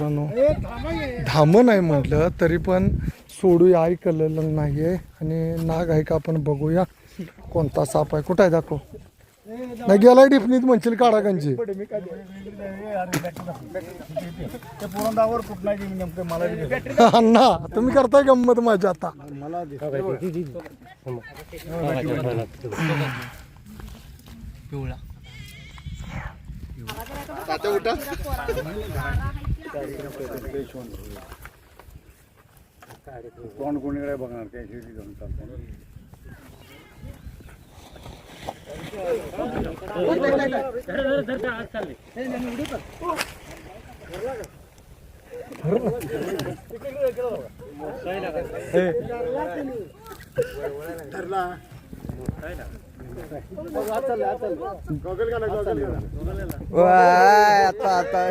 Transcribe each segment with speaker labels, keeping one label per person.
Speaker 1: मित्रांनो, धामण आहे म्हटलं तरी पण सोडूया ऐकलेलं नाही आहे. आणि नाग आहे का आपण बघूया कोणता साप आहे. कुठं आहे दाखव. नाही गेला डिफनीत म्हणशील काढा कंची. अण्णा तुम्ही करताय गंमत माझ्या आता.
Speaker 2: कोण कोणीकडे बघणार काय शेती जाऊन चालतं.
Speaker 3: आता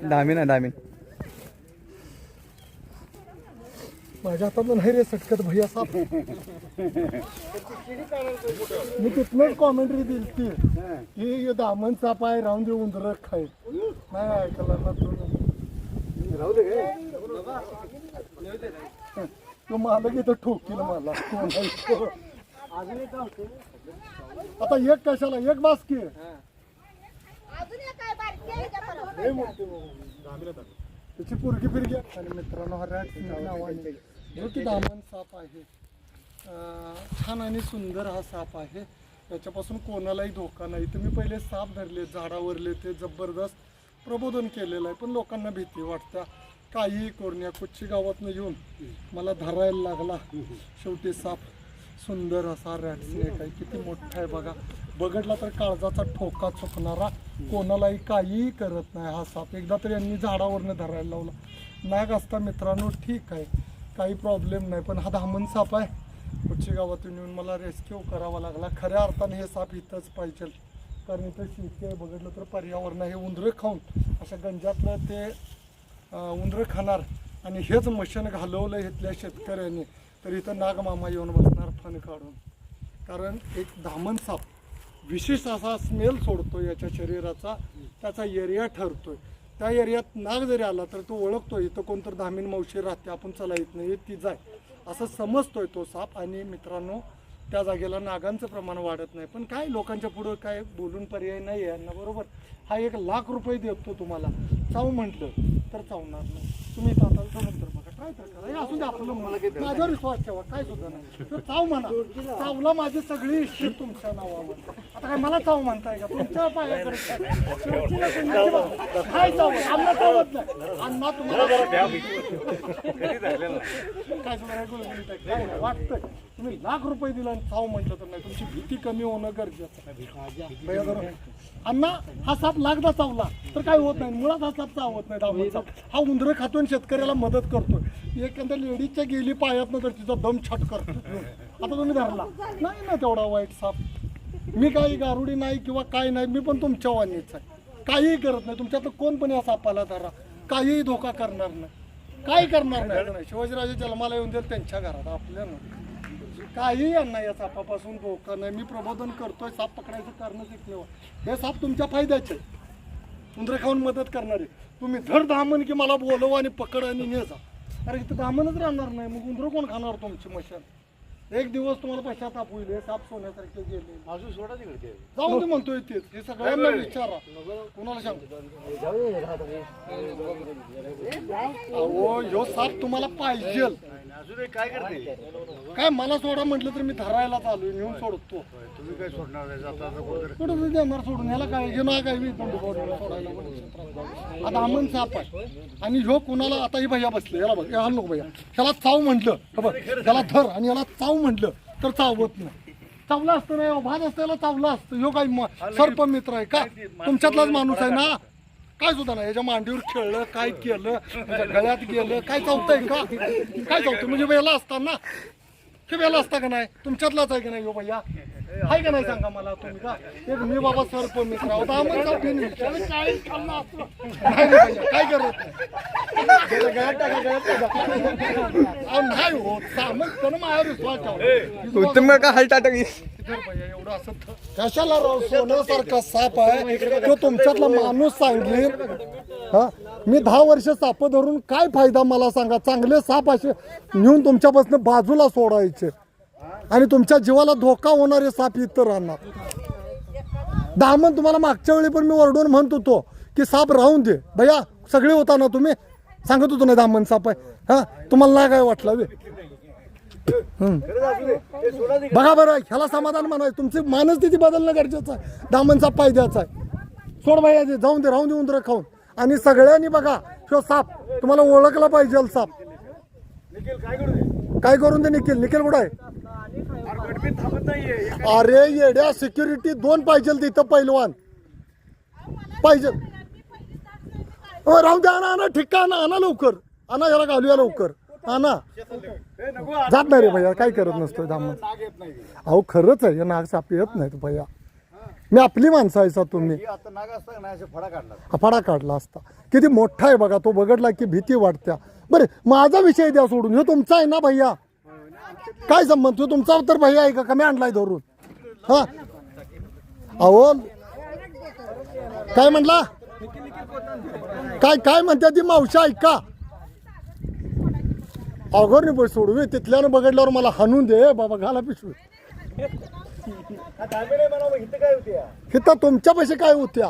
Speaker 3: दामीन
Speaker 1: माझ्या हातात नाही रे सटकत भैया साप. मी तिथनच कॉमेंट्री दिली ती की दामन साप आहे राहून दे उंदर खाय. नाही ऐकला ना तू. राहू दे तो मालक इथं ठोकील मला. आता एक कशाला एक बासकी त्याची पुरगी फिरगी. आणि मित्रांनो हा रॅट नावाने जो की दामन साप आहे. छान आणि सुंदर हा साप आहे. याच्यापासून कोणालाही धोका नाही. तुम्ही पहिले साप धरले झाडावरले ते जबरदस्त प्रबोधन केलेलं आहे पण लोकांना भीती वाटत्या. काही कोरण्या कुच्ची गावातनं येऊन मला धरायला लागला. शेवटी साप सुंदर असा रॅट स्नेक आहे. किती मोठा आहे बघा. बघडला तर काळजाचा ठोका चुकणारा. कोणालाही काहीही करत नाही हा साप. एकदा तर यांनी झाडावरनं धरायला लावला. नाग असता मित्रांनो ठीक आहे काही प्रॉब्लेम नाही पण हा धामण साप आहे. कुच्ची गावातून येऊन मला रेस्क्यू करावा लागला. खऱ्या अर्थाने हे साप इथंच पाहिजे कारण इथं शेती आहे. बघितलं तर पर्यावरण हे उंदरं खाऊन अशा गंजातलं ते उंदरं खाणार आणि हेच मशीन घालवलं इथल्या शेतकऱ्यांनी तर इथं नागमामा येऊन बसणार फण काढून. कारण एक धामण साप विशेष असा स्मेल सोडतो याच्या शरीराचा. त्याचा एरिया ठरतोय. त्या एरियात नाग जरी आला तर तो ओळखतोय इथं कोणतर धामीन मावशी राहते आपण चला येत नाही ती जाय असं समजतोय तो साप. आणि मित्रांनो त्या जागेला नागांचं प्रमाण वाढत नाही पण काय लोकांच्या पुढं काय बोलून पर्याय नाही आहे यांना. बरोबर हा 1,00,000 रुपये देतो तुम्हाला. चाव म्हटलं तर चावणार नाही. तुम्ही आता नंतर बघा ट्राय तर करा. असू दे आपलं माझ्यावर विश्वास ठेवा काय सुद्धा नाही. तर चाव म्हणा. चावला माझी सगळी इश्यू तुमच्या नावावर. आता काय मला चाव म्हणताय का तुमच्या पायाकडे काय चाव अण्णा चावत नाही. अण्णा तुम्हाला काय सुद्धा वाटतंय तुम्ही 1,00,000 रुपये दिला आणि चाव म्हटलं तर नाही. तुमची भीती कमी होणं गरजेचं आहे. अण्णा हा साप लागदा चावला तर काय होत नाही. मुळात हा साप चावत नाही. दामन साप हा उंदरं खातो आणि शेतकऱ्याला मदत करतो. एखाद्या लेडीजच्या गेली पायातनं तर तिचा दम छट करतो. आता तुम्ही धरला नाही ना तेवढा वाईट साप. मी काही गारुडी नाही किंवा काय नाही. मी पण तुमच्या वाणीच आहे. काहीही करत नाही. तुमच्यातलं कोण पण या सापाला धरा काहीही धोका करणार नाही. काही करणार नाही. शिवाजीराजे जन्माला येऊन देईल त्यांच्या घरात आपल्या काही यांना या सापापासून धोका नाही. मी प्रबोधन करतोय साप पकडायचं कारणच एक नाही. हे साप तुमच्या फायद्याचे उंदरं खाऊन मदत करणारे. तुम्ही धड धामण की मला बोलव आणि पकड आणि ने जा. अरे इथं धामणच राहणार नाही मग उंदरं कोण खाणार तुमची मशान. एक दिवस तुम्हाला पश्चाताप होईल. हे साप सोन्यासारखे गेले अजून सोडा तिकडे जाऊन ते म्हणतोय तेच. हे सगळ्यांना विचारा कोणाला सांगतो. अहो ह्यो साप तुम्हाला पाहिजे
Speaker 2: काय करते
Speaker 1: काय मला सोडा म्हटलं तर मी धरायला चालू नेऊन सोडतो.
Speaker 2: तुम्ही काय सोडणार
Speaker 1: कुठं देणार सोडून. ह्याला काय हे ना काय सोडायला हा धामण साप आहे. आणि ह्यो कुणाला आता ही भैया बसले याला बघ हा नको भैया ह्याला चाव म्हटलं बघ त्याला धर आणि याला चाव म्हटलं तर चावत नाही. चावला असतं नाही भात असतं चावला असतं. ह्यो काही सर्प मित्र आहे का तुमच्यातलाच माणूस आहे ना. काय सुद्धा नाही. याच्या मांडीवर खेळलं काय केलं त्याच्या गळ्यात गेलं काय चावतंय का काय चावतं म्हणजे वेळेला असताना हे वेळेला असता का नाही तुमच्यातलाच आहे का नाही. हो भैया आहे का नाही सांगा मला तुम्ही का. एक मी बाबा सर्प मित्र आहोत काय करत नाही होत सामंत माझ्यावर विश्वास
Speaker 3: तुम्ही का हाल टाटा
Speaker 1: एवढं असं कशाला राव सोन्यासारखा साप आहे तो तुमच्यातला माणूस सांगेल. हा मी 10 वर्ष साप धरून काय फायदा मला सांगा. चांगले साप असे नेऊन तुमच्यापासून बाजूला सोडायचे आणि तुमच्या जीवाला धोका होणारे साप इतर राहणार. दामन तुम्हाला मागच्या वेळी पण मी ओरडून म्हणत होतो की साप राहून दे भैया, सगळे होता ना तुम्ही, सांगत होतो ना दामन साप आहे. हा, तुम्हाला नाही काय वाटलं बे? बघा बरं, ह्याला समाधान म्हणायचं. तुमची मानस्थिती बदलणं गरजेचं आहे. दामन साप पायद्याचा आहे. सोड भैया, जाऊन दे, राहून दे उंदरं खाऊन. आणि सगळ्यांनी बघा, तो साप तुम्हाला ओळखला पाहिजे. साप काय करून दे. निखिल निखिल कुठं आहे? अरे येड्या, सिक्युरिटी 2 पाहिजे तिथं, पैलवान पाहिजे. राहून द्या, आणा ठिक्का, आणा लवकर, आणा, याला घालूया लवकर, आणा. जात नाही रे भैया, काय करत नसतोय दामन. अहो खरंच आहे, नाग साप येत नाही भैया. मी आपली माणसं आहे सा तुम्ही. फडा काढला असता. किती मोठा आहे बघा तो, बघडला की भीती वाटत्या. बरे माझा विषय द्या सोडून, ह्यो तुमचा आहे ना भैया. काय संबंध, तो तुमचा तर भैया आहे का? कमी आणलाय धरून. हा अहो काय म्हणला, काय म्हणते ती मावशी, ऐका. अगोर नाही सोडू, तिथल्यानं बघडल्यावर मला हाणून दे बाबा, घाला पिशवी. इथं तुमच्या पैसे काय होत्या?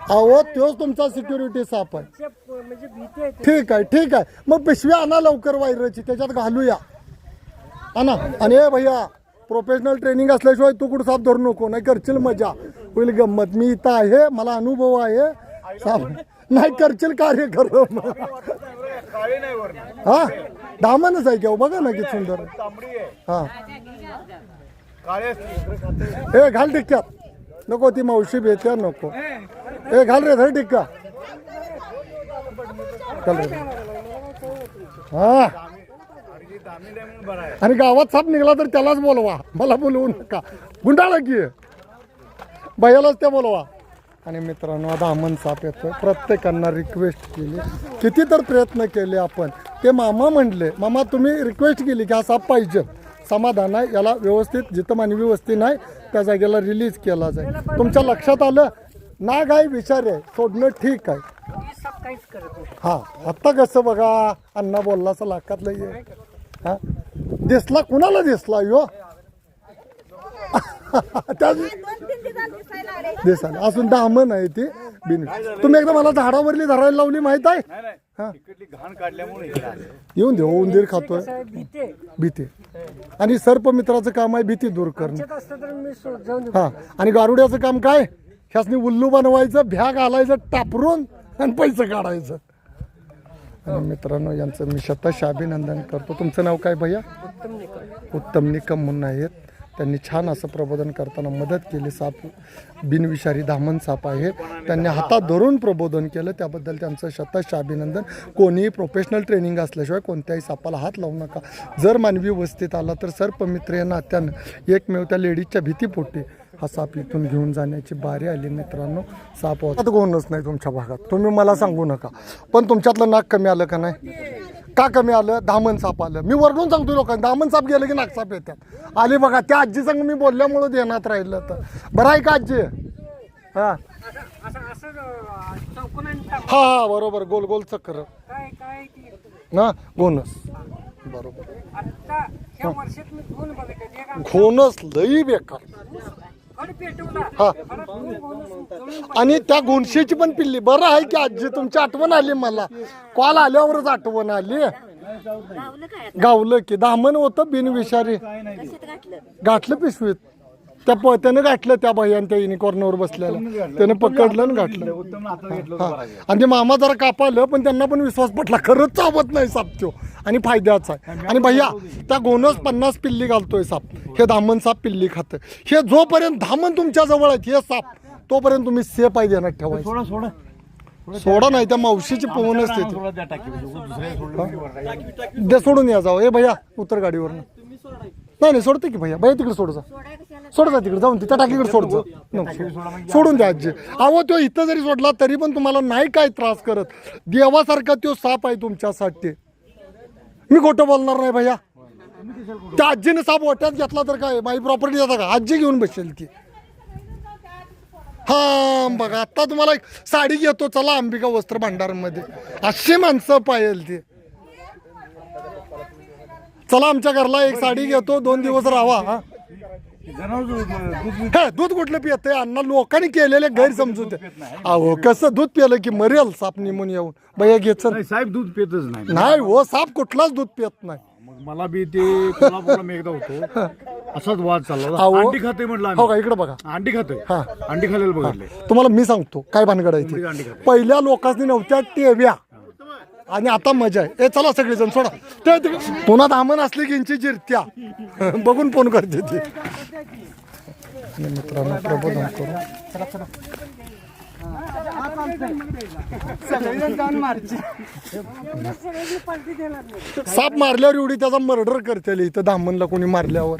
Speaker 1: अहो तोच तुमचा सिक्युरिटी साप आहे. ठीक आहे ठीक आहे, मग पिशवी आणा लवकर वायरची, त्याच्यात घालूया. आणा. आणि भैया, प्रोफेशनल ट्रेनिंग असल्याशिवाय तू कुठं साप धरू नको, नाही करशील मजा होईल, गंमत. मी इथं आहे, मला अनुभव आहे. साप नाही करशील कार्य कर. हा दामनच आहे की, बघा ना किती सुंदर. हा हे घाल टिक्क्यात. नको ती मावशी भेट्या, नको. ए घाल रे, धर टिक्का. चल रे. हा, आणि गावात साप निघाला तर त्यालाच बोलवा, मला बोलवू नका. गुंडाळा की भैयालाच त्या बोलवा. आणि मित्रांनो, दामन साप येतोय. प्रत्येकांना रिक्वेस्ट केली, किती तर प्रयत्न केले आपण. ते मामा म्हणले, मामा तुम्ही रिक्वेस्ट केली की हा साप पाहिजे, समाधान आहे. याला व्यवस्थित, जिथं मानवी वस्ती नाही त्या जागेला रिलीज केला जाईल. तुमच्या लक्षात आलं? नाग आहे, विचार आहे, सोडणं ठीक आहे. हा, आत्ता कसं बघा, अण्णा बोलला असं लाखातलं ये. हा दिसला, कुणाला दिसला यो? दिसायला असून दामन आहे ती बिन. तुम्ही एकदा मला झाडावरली धरायला लावली, माहित आहे? येऊन दे, उंदीर खातोय, भीती. आणि सर्प मित्राचं काम आहे भीती दूर करणं. हा, आणि गारुड्याचं काम काय? ह्यासनी उल्लू बनवायचं, भ्या घालायचं टापरून आणि पैसे काढायचं. आणि मित्रांनो, यांचं मी शतश अभिनंदन करतो. तुमचं नाव काय भैया? उत्तम निकम म्हणून आहेत. त्यांनी छान असं प्रबोधन करताना मदत केली. साप बिनविषारी दामन साप आहे, त्यांनी हातात धरून प्रबोधन केलं, त्याबद्दल त्यांचं शतश अभिनंदन. कोणीही प्रोफेशनल ट्रेनिंग असल्याशिवाय कोणत्याही सापाला हात लावू नका. जर मानवी वस्तीत आला तर सर्पमित्र या नात्यानं एकमेव त्या लेडीजच्या भीतीपोटी हा साप इथून घेऊन जाण्याची बारी आली. मित्रांनो, साप गोणच नाही तुमच्या भागात, तुम्ही मला सांगू नका. पण तुमच्यातलं नाक कमी आलं का नाही? का कमी आलं? दामन साप आलं. मी वरडून सांगतो लोकांना, दामन साप गेलं की नागसाप येतात. आली बघा, त्या आजी संग मी बोलल्यामुळं ध्यानात राहिलं. तर बरं आहे का आजी? हा हा बरोबर, गोल गोल चक्र ना, गोनस. बरोबर, घोणस लई बेकार. हा, आणि त्या घोणशीची पण पिल्ली. बरं आहे की आजी, तुमची आठवण आली मला, कॉल आल्यावरच आठवण आली. गावलं की दामन होतं बिनविषारी, गाठलं पिशवीत. त्यानं गाठलं त्या भैयान, त्या युनिकॉर्नवर बसलेल्या त्यानं पकडलं आणि गाठलं. हा, आणि ते मामा जरा कापालं, पण त्यांना पण विश्वास पटला, खरंच चावत नाही साप तो आणि फायद्याचा आहे. आणि भैया, त्या गोनस 50 पिल्ली घालतोय साप. हे दामन साप पिल्ली खातं. हे जोपर्यंत दामन तुमच्या जवळ आहेत हे साप, तोपर्यंत तुम्ही सेफ आहे ध्यानात ठेवायचं. सोडा नाही, त्या मावशीची पवन असते. दे सोडून या जाऊ. ए भैया, उतर गाडीवर. नाही सोडते की भैया. भैया तिकडे सोड जा, सोड जा तिकडे जाऊन, त्या टाकीकडे सोड जा. सोडून द्या आजी. अहो तो इथं जरी सोडला तरी पण तुम्हाला नाही काय त्रास करत. देवासारखा तो साप आहे तुमच्यासाठी. मी खोटं बोलणार नाही भैया. त्या आजीने साप ओट्यात घेतला तर काय माझी प्रॉपर्टी जाता का? आजी घेऊन बसेल ती. हा बघा आता तुम्हाला एक साडी घेतो चला अंबिका वस्त्र भांडारमध्ये. अशी माणसं पाहिजे ती. चला आमच्या घरला एक साडी घेतो 2 दिवस राहा. हा हे दूध कुठलं पियत अण्णा लोकांनी केलेले गैरसमजूत अहो कसं दूध पिलं की मरेल साप निमून येऊन बया घेच
Speaker 2: साहेब दूध पितच नाही.
Speaker 1: नाही हो साप कुठलाच दूध पित नाही.
Speaker 2: मग मला बी ते कोल्हापूरला मी एकदा होतो असाच वाद चालला होता.
Speaker 1: अहो.
Speaker 2: अंडी खाते म्हटलं
Speaker 1: हो
Speaker 2: आम्ही.
Speaker 1: का इकडे बघा
Speaker 2: अंडी खातोय
Speaker 1: हा.
Speaker 2: अंडी खाल्लेलं बघितले.
Speaker 1: तुम्हाला मी सांगतो काय भानगड आहे ती.
Speaker 2: अंडी खाते.
Speaker 1: पहिल्या लोकांनी नव्हत्या टेव्या आणि आता मजा आहे. ए चला सगळेजण सोडा ते पुन्हा दामन असली की इंची जिरत्या बघून फोन करते ती. आणि मित्रांनो प्रबोधन करू साप मारल्यावर एवढी त्याचा मर्डर करते इथं दामनला कोणी मारल्यावर.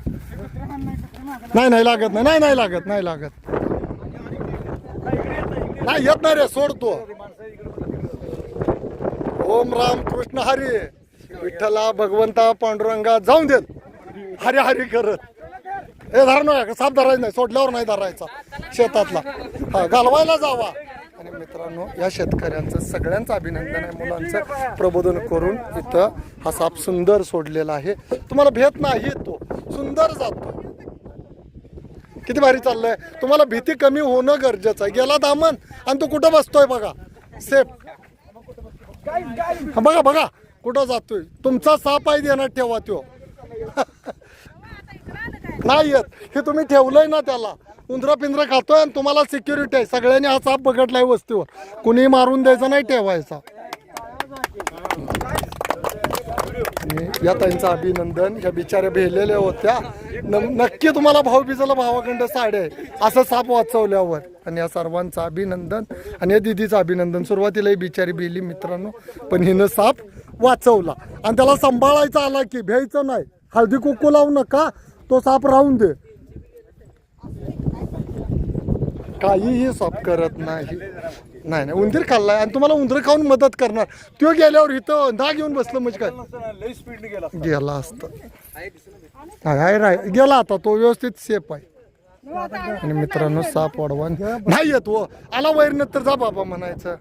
Speaker 1: नाही लागत नाही लागत नाही येत नाही रे सोडतो. ओम राम कृष्ण हरी विठ्ठला भगवंता पांडुरंगा जाऊन देत हरी हरी करत. हे धरणं साप धरायचं नाही सोडल्यावर नाही धरायचा शेतातला. हा घालवायला जावा. आणि मित्रांनो या शेतकऱ्यांचं सगळ्यांचं अभिनंदन आहे. मुलांचं प्रबोधन करून इथं हा साप सुंदर सोडलेला आहे. तुम्हाला भेट नाही तो सुंदर जातो. किती भारी चाललंय. तुम्हाला भीती कमी होणं गरजेचं आहे. गेला दामन आणि तो कुठं बसतोय बघा सेफ. बघा कुठं जातोय. तुमचा साप आहे देण्यात ठेवा तो नाही येत. हे तुम्ही ठेवलंय ना त्याला उंदरा पिंजरा खातोय आणि तुम्हाला सिक्युरिटी आहे. सगळ्यांनी हा साप बघितलाय वस्तीवर. कुणी मारून द्यायचा नाही ठेवायचा. या ताईंचं अभिनंदन. ह्या बिचाऱ्या भेलेल्या होत्या. नक्की तुम्हाला भाऊबीजाला भावाखंड साडे आहे असं साप वाचवल्यावर. आणि या सर्वांचं अभिनंदन आणि या दिदीचं अभिनंदन. सुरुवातीला ही बिचारी भेली मित्रांनो पण हिनं साप वाचवला. आणि त्याला सांभाळायचा आला की भ्यायचं नाही. हळदी कुक्कू लावू नका तो साप राहून दे. काहीही साप करत नाही उंदीर खाल्लाय आणि तुम्हाला उंदीर खाऊन मदत करणार. तो गेल्यावर इथं ना घेऊन बसलं म्हणजे काय गेला असतं. गेला आता तो व्यवस्थित सेफ आहे. आणि मित्रांनो साप वाढवा नाही येत हो आला वैर नंतर जा बाबा म्हणायचं.